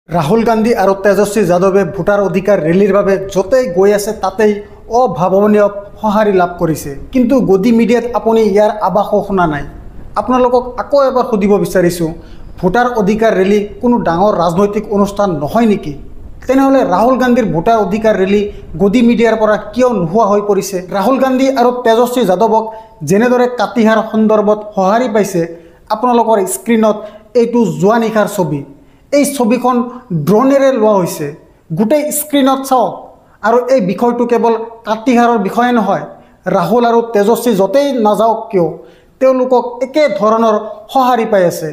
রাহুল গান্ধী আর তেজস্বী যাদৱে ভোটাৰ অধিকাৰ ৰেলীৰ বাবে য'তেই গৈ আছে তাতেই অভাৱনীয় সঁহাৰি লাভ কৰিছে। কিন্তু গদি মিডিয়াত আপুনি ইয়াৰ আভাসো শুনা নাই। আপোনালোকক আকৌ এবাৰ সুধিব বিচাৰিছোঁ, ভোটাৰ অধিকাৰ ৰেলী কোনো ডাঙৰ ৰাজনৈতিক অনুষ্ঠান নহয় নেকি? তেনেহ'লে ৰাহুল গান্ধীৰ ভোটাৰ অধিকাৰ ৰেলী গদি মিডিয়াৰ পৰা কিয় নোহোৱা হৈ পৰিছে? ৰাহুল গান্ধী আৰু তেজস্বী যাদৱক যেনেদৰে কাতিহাৰ সন্দৰ্ভত সঁহাৰি পাইছে, আপোনালোকৰ স্ক্ৰীণত এইটো যোৱা নিশাৰ ছবি। এই ছবিখন ড্ৰোনেৰে লোৱা হৈছে। গোটেই স্ক্ৰীণত চাওক। আৰু এই বিষয়টো কেৱল কাতিহাৰৰ বিষয়ে নহয়, ৰাহুল আৰু তেজস্বী য'তেই নাযাওক কিয় তেওঁলোকক একে ধৰণৰ সঁহাৰি পাই আছে।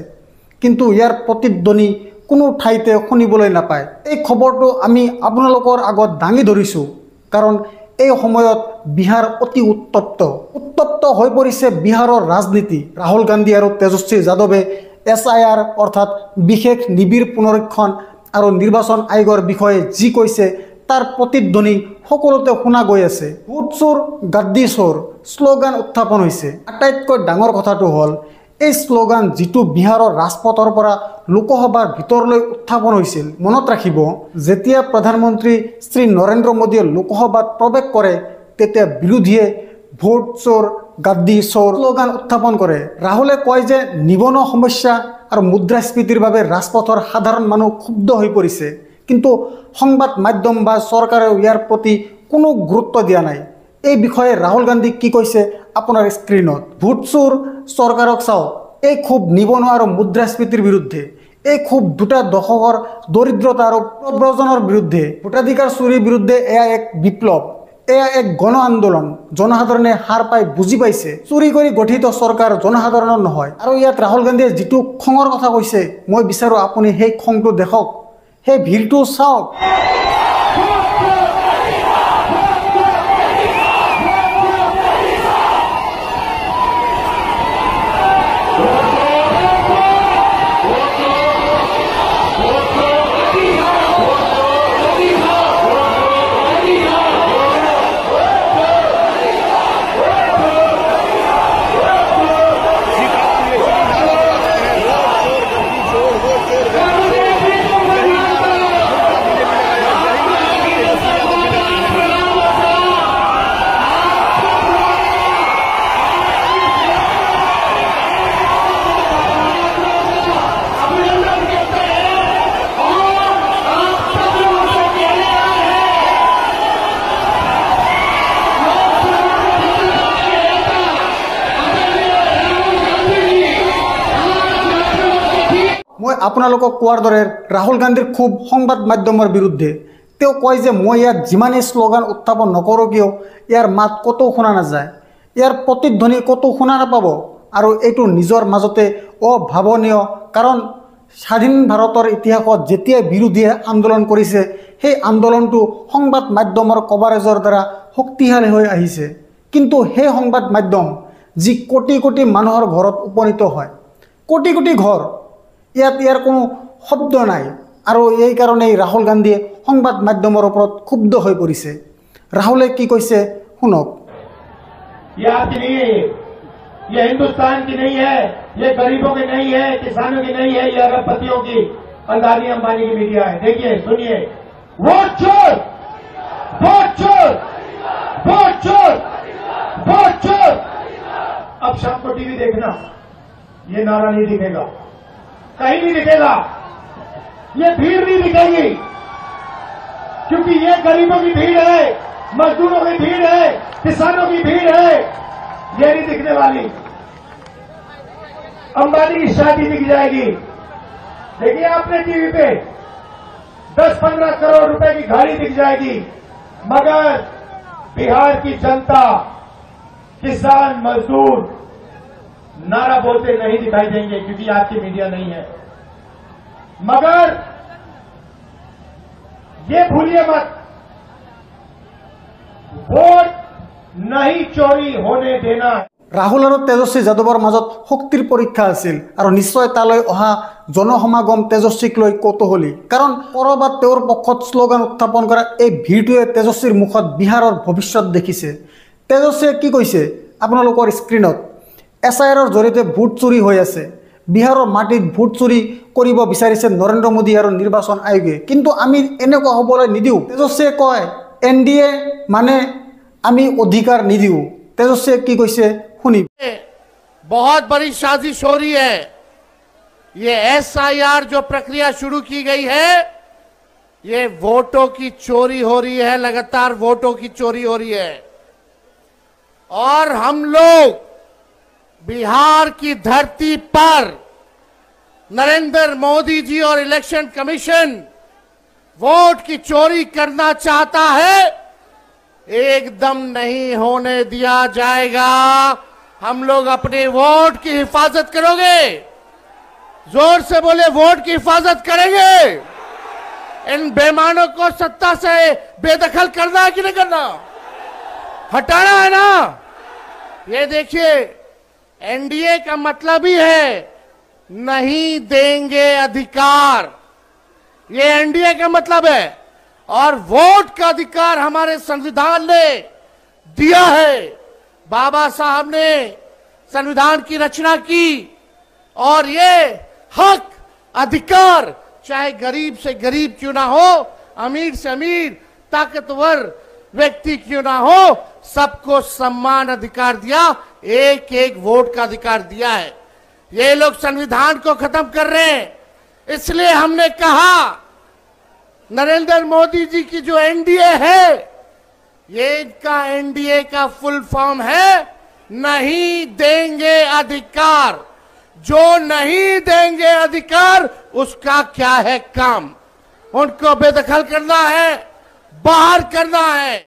কিন্তু ইয়াৰ প্ৰতিধ্বনি কোনো ঠাইতে শুনিবলৈ নাপায়। এই খবৰটো আমি আপোনালোকৰ আগত দাঙি ধৰিছোঁ, কাৰণ এই সময়ত বিহাৰ অতি উত্তপ্ত হৈ পৰিছে। বিহাৰৰ ৰাজনীতি। ৰাহুল গান্ধী আৰু তেজস্বী যাদৱে SIR অৰ্থাৎ বিশেষ নিবিড় পুনৰীক্ষণ আৰু নিৰ্বাচন আয়োগৰ বিষয়ে যি কৈছে তাৰ প্ৰতিধ্বনি সকলোতে শুনা গৈ আছে। ভোট চোৰ গাদ্দী চোৰ শ্লোগান উত্থাপন হৈছে। আটাইতকৈ ডাঙৰ কথাটো হ'ল এই শ্লোগান যিটো বিহাৰৰ ৰাজপথৰ পৰা লোকসভাৰ ভিতৰলৈ উত্থাপন হৈছিল। মনত ৰাখিব, যেতিয়া প্ৰধানমন্ত্ৰী শ্ৰী নৰেন্দ্ৰ মোদীয়ে লোকসভাত প্ৰৱেশ কৰে তেতিয়া বিৰোধীয়ে ভোট চোৰ গাদ্দী চোৰ শ্লোগান উত্থাপন কৰে। ৰাহুলে কয় যে নিবনুৱা সমস্যা আৰু মুদ্ৰাস্ফীতিৰ বাবে ৰাজপথৰ সাধাৰণ মানুহ ক্ষুব্ধ হৈ পৰিছে, কিন্তু সংবাদ মাধ্যম বা চৰকাৰেও ইয়াৰ প্ৰতি কোনো গুৰুত্ব দিয়া নাই। এই বিষয়ে ৰাহুল গান্ধী কি কৈছে আপোনাৰ স্ক্ৰীণত। ভোট চোৰ চৰকাৰক চাওক। এই ক্ষোভ নিবনুৱা আৰু মুদ্ৰাস্ফীতিৰ বিৰুদ্ধে। এই ক্ষোভ দুটা দশকৰ দৰিদ্ৰতা আৰু প্ৰব্ৰজনৰ বিৰুদ্ধে। ভোটাধিকাৰ চুৰিৰ বিৰুদ্ধে এয়া এক বিপ্লৱ। এয়া এক গণ আন্দোলন। জনসাধাৰণে হাৰ পাই বুজি পাইছে, চুৰি কৰি গঠিত চৰকাৰ জনসাধাৰণৰ নহয়। আৰু ইয়াত ৰাহুল গান্ধীয়ে যিটো খঙৰ কথা কৈছে, মই বিচাৰোঁ আপুনি সেই খংটো দেখক, সেই ভিৰটো চাওক। মই আপোনালোকক কোৱাৰ দৰে ৰাহুল গান্ধীৰ খুব সংবাদ মাধ্যমৰ বিৰুদ্ধে। তেওঁ কয় যে মই ইয়াত যিমানেই শ্লোগান উত্থাপন নকৰোঁ কিয় ইয়াৰ মাত ক'তো শুনা নাযায়, ইয়াৰ প্ৰতিধ্বনি ক'তো শুনা নাপাব। আৰু এইটো নিজৰ মাজতে অভাৱনীয়, কাৰণ স্বাধীন ভাৰতৰ ইতিহাসত যেতিয়াই বিৰোধীয়ে আন্দোলন কৰিছে সেই আন্দোলনটো সংবাদ মাধ্যমৰ কভাৰেজৰ দ্বাৰা শক্তিশালী হৈ আহিছে। কিন্তু সেই সংবাদ মাধ্যম যি কোটি কোটি মানুহৰ ঘৰত উপনীত হয়, কোটি কোটি ঘৰ, ইয়াৰ কোনো শব্দ নাই। আৰু এই কাৰণেই ৰাহুল গান্ধীয়ে সংবাদ মাধ্যমৰ ওপৰত ক্ষুব্ধ হৈ পৰিছে। ৰাহুলে কি কৈছে শুনক। ये हिंदुस्तान की नहीं है, ये गरीबों की नहीं है, किसानों की नहीं है, ये अरबपतियों की, अदानी अंबानी की मीडिया है। देखिए, सुनिए, वोट चोर, वोट चोर, वोट चोर, वोट चोर। अब शाम को टीवी देखना, ये नारा नहीं दिखेगा, कहीं नहीं दिखेगा, ये भीड़ नहीं दिखेगी, क्योंकि ये गरीबों की भीड़ है, मजदूरों की भीड़ है, किसानों की भीड़ है, ये नहीं दिखने वाली। अंबानी की शादी दिख जाएगी। देखिए आपने टीवी पे 10-15 करोड़ रुपए की गाड़ी दिख जाएगी, मगर बिहार की जनता, किसान, मजदूर नारा बोलते नहीं दिखाई देंगे, क्योंकि आपकी मीडिया नहीं है। मगर ये भूलिए मत, वोट नहीं चोरी होने देना। ৰাহুল আৰু তেজস্বী যাদৱৰ মাজত শক্তিৰ পৰীক্ষা আছিল, আৰু নিশ্চয় তালৈ অহা জনসমাগম তেজস্বীক লৈ কৌতূহলী, কাৰণ ক'ৰবাত তেওঁৰ পক্ষত শ্লোগান উত্থাপন কৰা এই ভিৰটোৱে তেজস্বীৰ মুখত বিহাৰৰ ভৱিষ্যত দেখিছে। তেজস্বীয়ে কি কৈছে আপোনালোকৰ স্ক্ৰীণত। SIRৰ জৰিয়তে ভোট চুৰি হৈ আছে, বিহাৰৰ মাটিত ভোট চুৰি কৰিব বিচাৰিছে নৰেন্দ্ৰ মোদী আৰু নিৰ্বাচন আয়োগে। কিন্তু আমি এনেকুৱা হ'বলৈ নিদিওঁ। তেজস্বীয়ে কয় NDA মানে আমি অধিকাৰ নিদিওঁ। তেজস্বীয়ে কি কৈছে শুনি। बहुत बड़ी साजिश हो रही है। ये SIR जो प्रक्रिया शुरू की गई है, ये वोटों की चोरी हो रही है, लगातार वोटों की चोरी हो रही है। और हम लोग बिहार की धरती पर नरेंद्र मोदी जी और इलेक्शन कमीशन वोट की चोरी करना चाहता है, एकदम नहीं होने दिया जाएगा। हम लोग अपने वोट की हिफाजत करोगे। जोर से बोले, वोट की हिफाजत करेंगे। इन बेईमानों को सत्ता से बेदखल करना है कि नहीं करना, हटाना है ना। ये देखिए, NDA का मतलब ही है नहीं देंगे अधिकार। ये NDA का मतलब है। और वोट का अधिकार हमारे संविधान ने दिया है। बाबा साहब ने संविधान की रचना की और ये हक अधिकार चाहे गरीब से गरीब क्यों ना हो, अमीर से अमीर, ताकतवर व्यक्ति क्यों ना हो, सबको समान अधिकार दिया, एक एक वोट का अधिकार दिया है। ये लोग संविधान को खत्म कर रहे हैं। इसलिए हमने कहा नरेंद्र मोदी जी की जो NDA है, ये इनका NDA का फुल फॉर्म है नहीं देंगे अधिकार। जो नहीं देंगे अधिकार, उसका क्या है काम? उनको बेदखल करना है, बाहर करना है।